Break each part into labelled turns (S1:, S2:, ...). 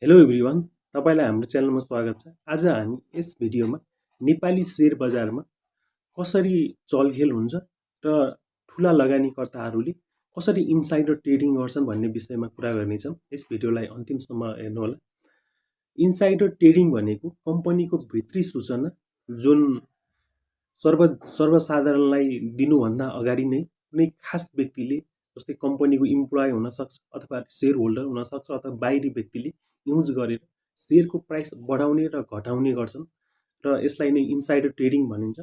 S1: Hello everyone, तपाईलाई हाम्रो च्यानलमा स्वागत छ। आज हामी यस भिडियोमा नेपाली शेयर बजारमा कसरी चलखेल हुन्छ र ठूला लगानीकर्ताहरूले कसरी इनसाइडर ट्रेडिङ गर्छन् भन्ने विषयमा कुरा गर्नेछौँ। यस भिडियोलाई अन्तिमसम्म हेर्नुहोला। इनसाइडर ट्रेडिङ भनेको कम्पनीको भित्री सूचना जुन सर्वसाधारणलाई दिनुभन्दा अगाडि नै कुनै खास व्यक्तिले, जस्तै कम्पनीको इम्प्लोइ हुन सक्छ अथवा शेयर होल्डर हुन सक्छ अथवा बाहिरी व्यक्तिले युज गरेर शेयरको प्राइस बढाउने र घटाउने गर्छन् र यसलाई नै इनसाइडर ट्रेडिङ भनिन्छ।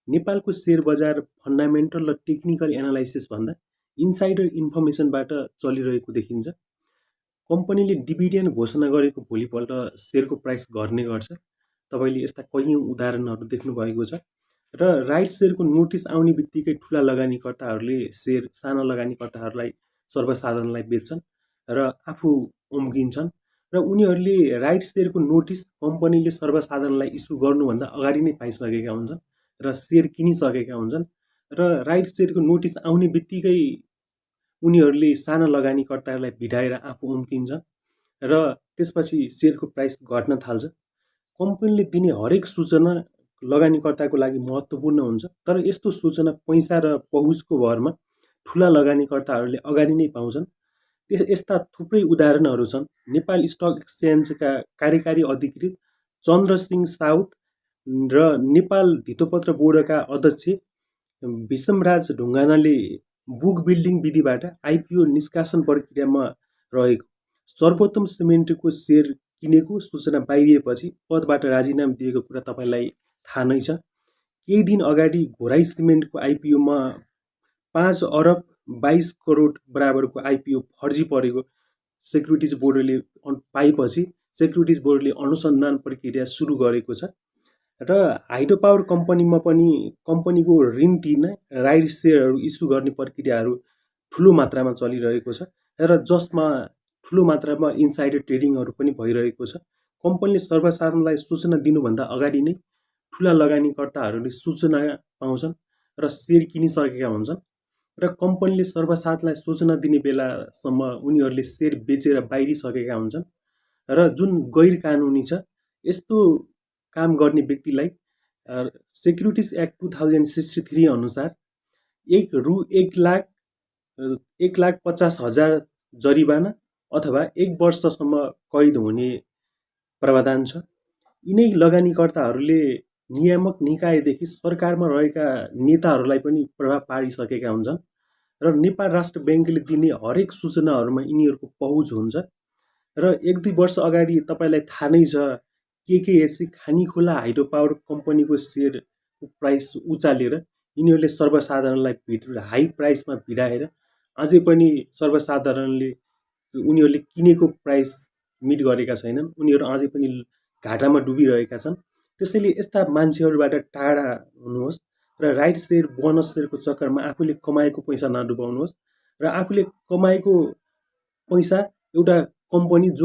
S1: नेपालको शेयर बजार फन्डामेन्टल र टेक्निकल एनालाइसिस भन्दा इनसाइडर इन्फर्मेसनबाट चलिरहेको देखिन्छ। कम्पनीले डिभिडेन्ड घोषणा गरेको भोलिपल्ट शेयरको प्राइस घट्ने गर्छ। तपाईले यस्ता कैयौं उदाहरणहरू देख्नु भएको छ र राइट शेयरको नोटिस आउने बित्तिकै ठूला लगानीकर्ताहरूले शेयर साना लगानीकर्ताहरूलाई सर्वसाधारणलाई बेच्छन् र आफू उम्किन्छन् र उनीहरूले राइट शेयरको नोटिस कम्पनीले सर्वसाधारणलाई इस्यु गर्नुभन्दा अगाडि नै पाइसकेका हुन्छन् र शेयर किनिसकेका हुन्छन् र राइट शेयरको नोटिस आउने बित्तिकै उनीहरूले साना लगानीकर्ताहरूलाई भिडाएर आफू उम्किन्छन् र त्यसपछि शेयरको प्राइस घट्न थाल्छ। कम्पनीले दिने हरेक सूचना लगानीकर्ताको लागि महत्त्वपूर्ण हुन्छ, तर यस्तो सूचना पैसा र पहुँचको भरमा ठूला लगानीकर्ताहरूले अगाडि नै पाउँछन्। यस्ता थुप्रै उदाहरणहरू छन्। नेपाल स्टक एक्सचेन्जका कार्यकारी अधिकृत चन्द्रसिंह साउद र नेपाल धितोपत्र बोर्डका अध्यक्ष विषमराज ढुङ्गानाले बुक बिल्डिङ विधिबाट आइपिओ निष्कासन प्रक्रियामा रहेको सर्वोत्तम सिमेन्टको शेयर किनेको सूचना बाहिरिएपछि पदबाट राजीनामा दिएको कुरा तपाईलाई थाहा नै छ। केही दिन अगाडि घोराई सिमेन्टको आइपिओमा 5 अरब 22 करोड बराबरको आइपिओ फर्जी परेको सेक्युरिटिज बोर्डले पाएपछि सेक्युरिटिज बोर्डले अनुसन्धान प्रक्रिया सुरु गरेको छ र हाइड्रो पावर कम्पनीमा पनि कम्पनीको ऋण तिर्न राइट शेयरहरू इस्यु गर्ने प्रक्रियाहरू ठूलो मात्रामा चलिरहेको छ र जसमा ठूलो मात्रामा इनसाइडर ट्रेडिङहरू पनि भइरहेको छ। कम्पनीले सर्वसाधारणलाई सूचना दिनुभन्दा अगाडि नै ठूला लगानीकर्ताहरूले सूचना पाउँछन् र शेयर किनिसकेका हुन्छन् र कम्पनीले सर्वसाधारणलाई सूचना दिने बेलासम्म उनीहरूले शेयर बेचेर बाहिरिसकेका हुन्छन् र जुन गैर कानुनी छ। यस्तो काम गर्ने व्यक्तिलाई सेक्युरिटिज एक्ट 2063 अनुसार 1,50,000 जरिवाना अथवा 1 वर्षसम्म कैद हुने प्रावधान छ। यिनै लगानीकर्ताहरूले नियामक निकायदेखि सरकारमा रहेका नेताहरूलाई पनि प्रभाव पारिसकेका हुन्छन् र नेपाल राष्ट्र बैंकले दिने हरेक सूचनाहरूमा यिनीहरूको पहुँच हुन्छ र 1-2 वर्ष अगाडि तपाईलाई थाहा नै छ केकेएससी खानीखोला हाइड्रो पावर कम्पनीको शेयरको प्राइस उचालेर यिनीहरूले सर्वसाधारणलाई हाई प्राइसमा भिडाएर अझै पनि सर्वसाधारणले उनीहरूले किनेको प्राइस मिट गरेका छैनन्। उनीहरू अझै पनि घाटामा डुबिरहेका छन्। त्यसैले यस्ता मान्छेहरूबाट टाढा हुनुहोस् र राइट शेयर बोनस शेयरको चक्करमा आफूले कमाएको पैसा नडुबाउनुहोस् र आफूले कमाएको पैसा एउटा कम्पनी जो